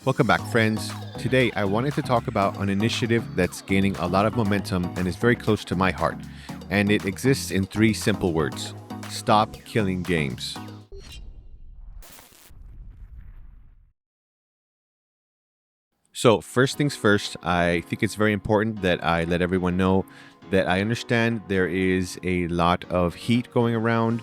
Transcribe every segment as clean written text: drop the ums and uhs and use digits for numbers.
Welcome back, friends. Today, I wanted to talk about an initiative that's gaining a lot of momentum and is very close to my heart. And it exists in three simple words: stop killing games. So, first things first, I think it's very important that I let everyone know that I understand there is a lot of heat going around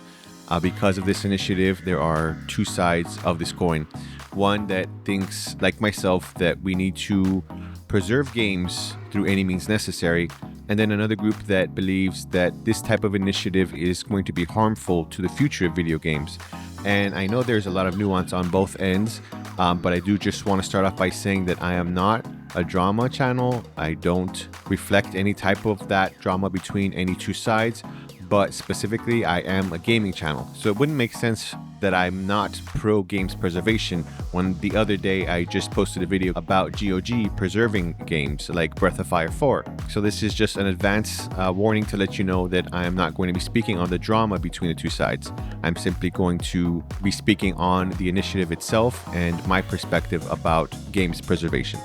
because of this initiative. There are two sides of this coin. One that thinks, like myself, that we need to preserve games through any means necessary, and then another group that believes that this type of initiative is going to be harmful to the future of video games. And I know there's a lot of nuance on both ends, but I do just want to start off by saying that I am not a drama channel. I don't reflect any type of that drama between any two sides, but specifically I am a gaming channel. So it wouldn't make sense that I'm not pro games preservation when the other day I just posted a video about GOG preserving games like Breath of Fire 4. So this is just an advance warning to let you know that I am not going to be speaking on the drama between the two sides. I'm simply going to be speaking on the initiative itself and my perspective about games preservation.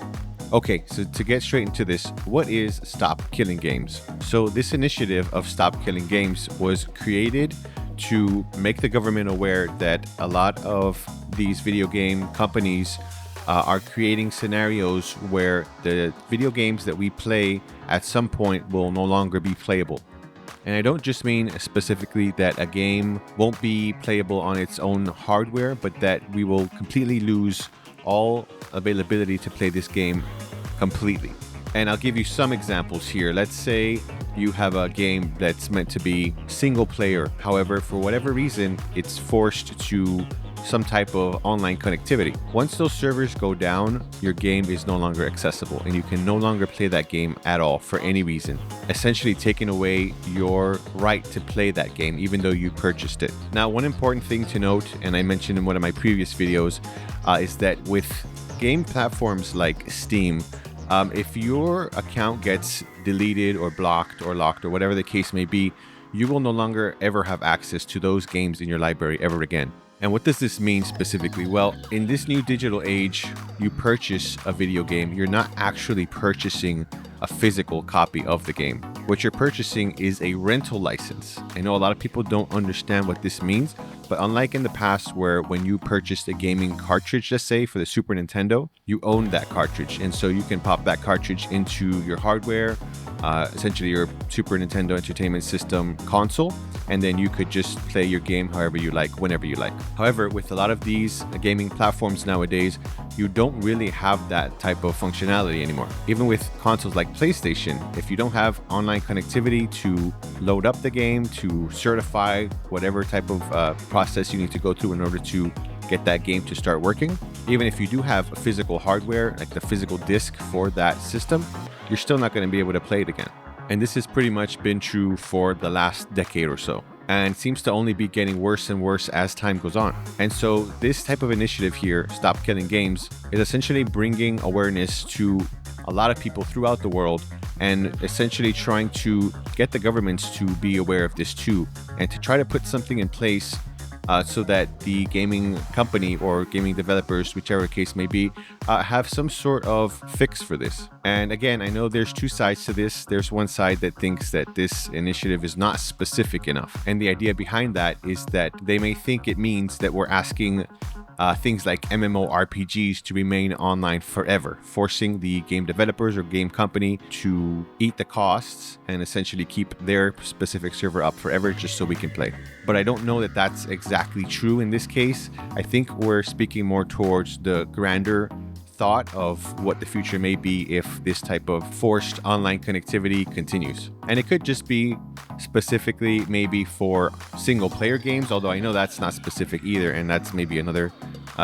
Okay, so to get straight into this, what is Stop Killing Games? So this initiative of Stop Killing Games was created to make the government aware that a lot of these video game companies are creating scenarios where the video games that we play at some point will no longer be playable. And I don't just mean specifically that a game won't be playable on its own hardware, but that we will completely lose all availability to play this game completely. And I'll give you some examples here. Let's say you have a game that's meant to be single player. However, for whatever reason, it's forced to some type of online connectivity. Once those servers go down, your game is no longer accessible and you can no longer play that game at all for any reason, essentially taking away your right to play that game even though you purchased it. Now, one important thing to note, and I mentioned in one of my previous videos, is that with game platforms like Steam, if your account gets deleted or blocked or locked or whatever the case may be, you will no longer ever have access to those games in your library ever again. And what does this mean specifically? Well, in this new digital age, you purchase a video game, you're not actually purchasing a physical copy of the game. What you're purchasing is a rental license. I know a lot of people don't understand what this means, but unlike in the past where when you purchased a gaming cartridge, let's say for the Super Nintendo, you own that cartridge. And so you can pop that cartridge into your hardware, essentially your Super Nintendo Entertainment System console, and then you could just play your game however you like, whenever you like. However, with a lot of these gaming platforms nowadays, you don't really have that type of functionality anymore. Even with consoles like PlayStation, if you don't have online connectivity to load up the game, to certify whatever type of process you need to go through in order to get that game to start working, even if you do have a physical hardware, like the physical disc for that system, you're still not going to be able to play it again. And this has pretty much been true for the last decade or so, and seems to only be getting worse and worse as time goes on. And so this type of initiative here, Stop Killing Games, is essentially bringing awareness to a lot of people throughout the world and essentially trying to get the governments to be aware of this too, and to try to put something in place so that the gaming company or gaming developers, whichever case may be, have some sort of fix for this. And again, I know there's two sides to this. There's one side that thinks that this initiative is not specific enough. And the idea behind that is that they may think it means that we're asking things like MMORPGs to remain online forever, forcing the game developers or game company to eat the costs and essentially keep their specific server up forever just so we can play. But I don't know that that's exactly true in this case. I think we're speaking more towards the grander thought of what the future may be if this type of forced online connectivity continues. And it could just be specifically maybe for single player games, although I know that's not specific either, and that's maybe another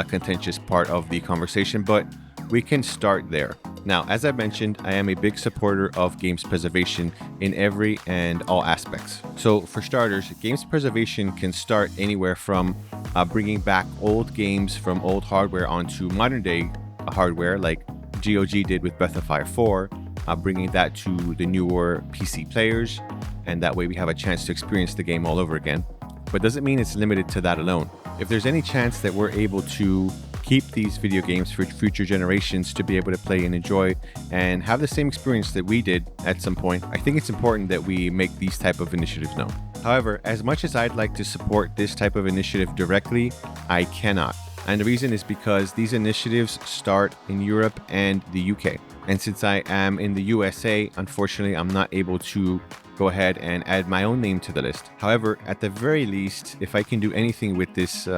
contentious part of the conversation, but we can start there. Now, as I mentioned, I am a big supporter of games preservation in every and all aspects. So for starters, games preservation can start anywhere from bringing back old games from old hardware onto modern day hardware like GOG did with Breath of Fire 4, bringing that to the newer PC players, and that way we have a chance to experience the game all over again. But doesn't mean it's limited to that alone. If there's any chance that we're able to keep these video games for future generations to be able to play and enjoy and have the same experience that we did at some point, I think it's important that we make these type of initiatives known. However, as much as I'd like to support this type of initiative directly, I cannot. And the reason is because these initiatives start in Europe and the UK. And since I am in the USA, unfortunately, I'm not able to go ahead and add my own name to the list. However, at the very least, if I can do anything with this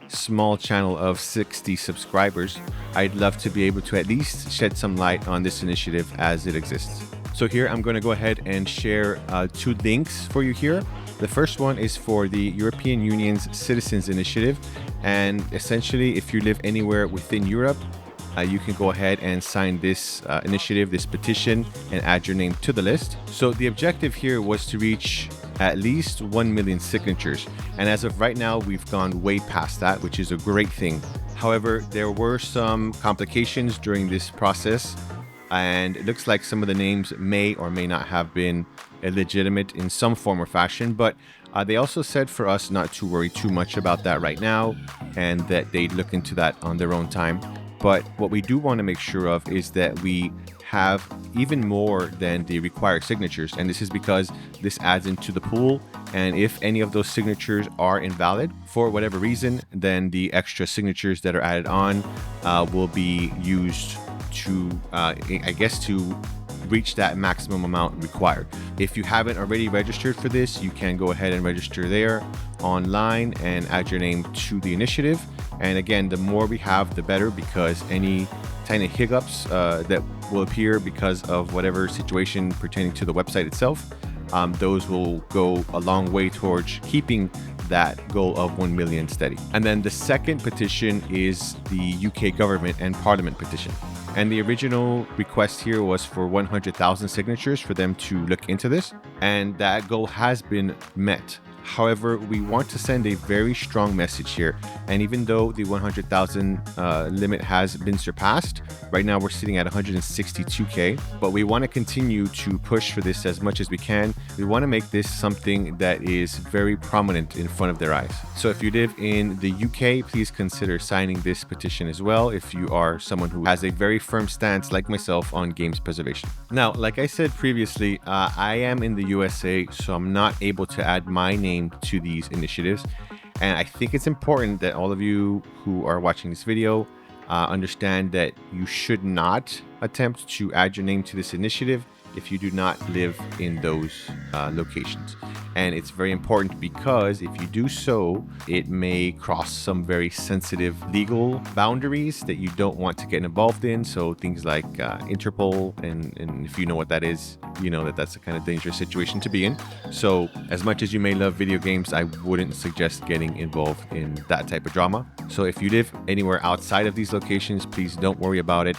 small channel of 60 subscribers, I'd love to be able to at least shed some light on this initiative as it exists. So here I'm going to go ahead and share 2 links for you here. The first one is for the European Union's Citizens Initiative, and essentially if you live anywhere within Europe, you can go ahead and sign this initiative, this petition, and add your name to the list. So the objective here was to reach at least 1 million signatures. And as of right now, we've gone way past that, which is a great thing. However, there were some complications during this process, and it looks like some of the names may or may not have been illegitimate in some form or fashion, but they also said for us not to worry too much about that right now, and that they'd look into that on their own time. But what we do want to make sure of is that we have even more than the required signatures. And this is because this adds into the pool. And if any of those signatures are invalid for whatever reason, then the extra signatures that are added on will be used to, to reach that maximum amount required. If you haven't already registered for this, you can go ahead and register there online and add your name to the initiative. And again, the more we have, the better, because any tiny hiccups that will appear because of whatever situation pertaining to the website itself, those will go a long way towards keeping that goal of 1 million steady. And then the second petition is the UK government and parliament petition. And the original request here was for 100,000 signatures for them to look into this. And that goal has been met. However, we want to send a very strong message here. And even though the 100,000 limit has been surpassed, right now we're sitting at 162K, but we want to continue to push for this as much as we can. We want to make this something that is very prominent in front of their eyes. So if you live in the UK, please consider signing this petition as well if you are someone who has a very firm stance like myself on games preservation. Now, like I said previously, I am in the USA, so I'm not able to add my name to these initiatives. And I think it's important that all of you who are watching this video understand that you should not attempt to add your name to this initiative if you do not live in those locations. And it's very important because if you do so, it may cross some very sensitive legal boundaries that you don't want to get involved in. So things like Interpol, and if you know what that is, you know that that's a kind of dangerous situation to be in. So as much as you may love video games, I wouldn't suggest getting involved in that type of drama. So if you live anywhere outside of these locations, please don't worry about it.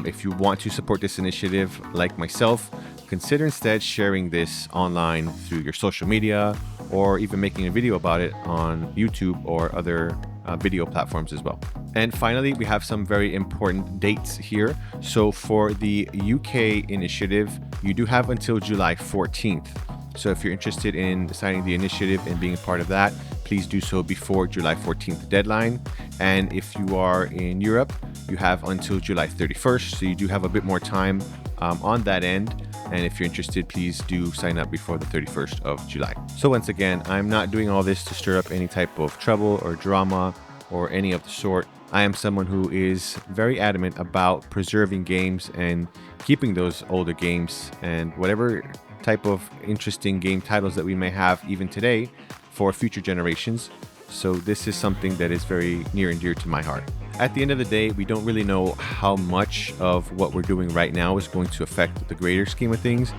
If you want to support this initiative like myself, consider instead sharing this online through your social media, or even making a video about it on YouTube or other video platforms as well. And finally, we have some very important dates here. So for the UK initiative, you do have until July 14th. So if you're interested in signing the initiative and being a part of that, please do so before July 14th deadline. And if you are in Europe, you have until July 31st. So you do have a bit more time on that end. And if you're interested, please do sign up before the 31st of July. So once again, I'm not doing all this to stir up any type of trouble or drama or any of the sort. I am someone who is very adamant about preserving games and keeping those older games and whatever type of interesting game titles that we may have even today for future generations. So this is something that is very near and dear to my heart. At the end of the day, we don't really know how much of what we're doing right now is going to affect the greater scheme of things.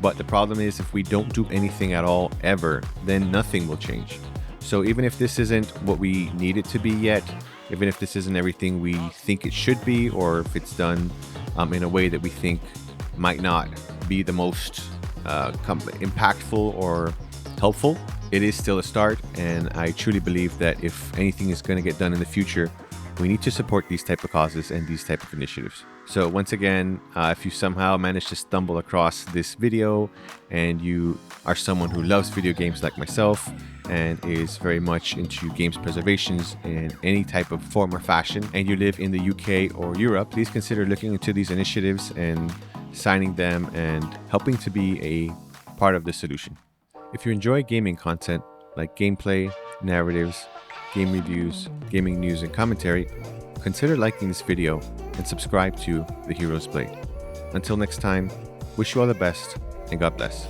But the problem is, if we don't do anything at all ever, then nothing will change. So even if this isn't what we need it to be yet, even if this isn't everything we think it should be, or if it's done in a way that we think might not be the most impactful or helpful, it is still a start. And I truly believe that if anything is going to get done in the future, we need to support these type of causes and these type of initiatives. So once again, if you somehow manage to stumble across this video and you are someone who loves video games like myself and is very much into games preservations in any type of form or fashion, and you live in the UK or Europe, please consider looking into these initiatives and signing them and helping to be a part of the solution. If you enjoy gaming content like gameplay, narratives, game reviews, gaming news, and commentary, consider liking this video and subscribe to The Hero's Blade. Until next time, wish you all the best and God bless.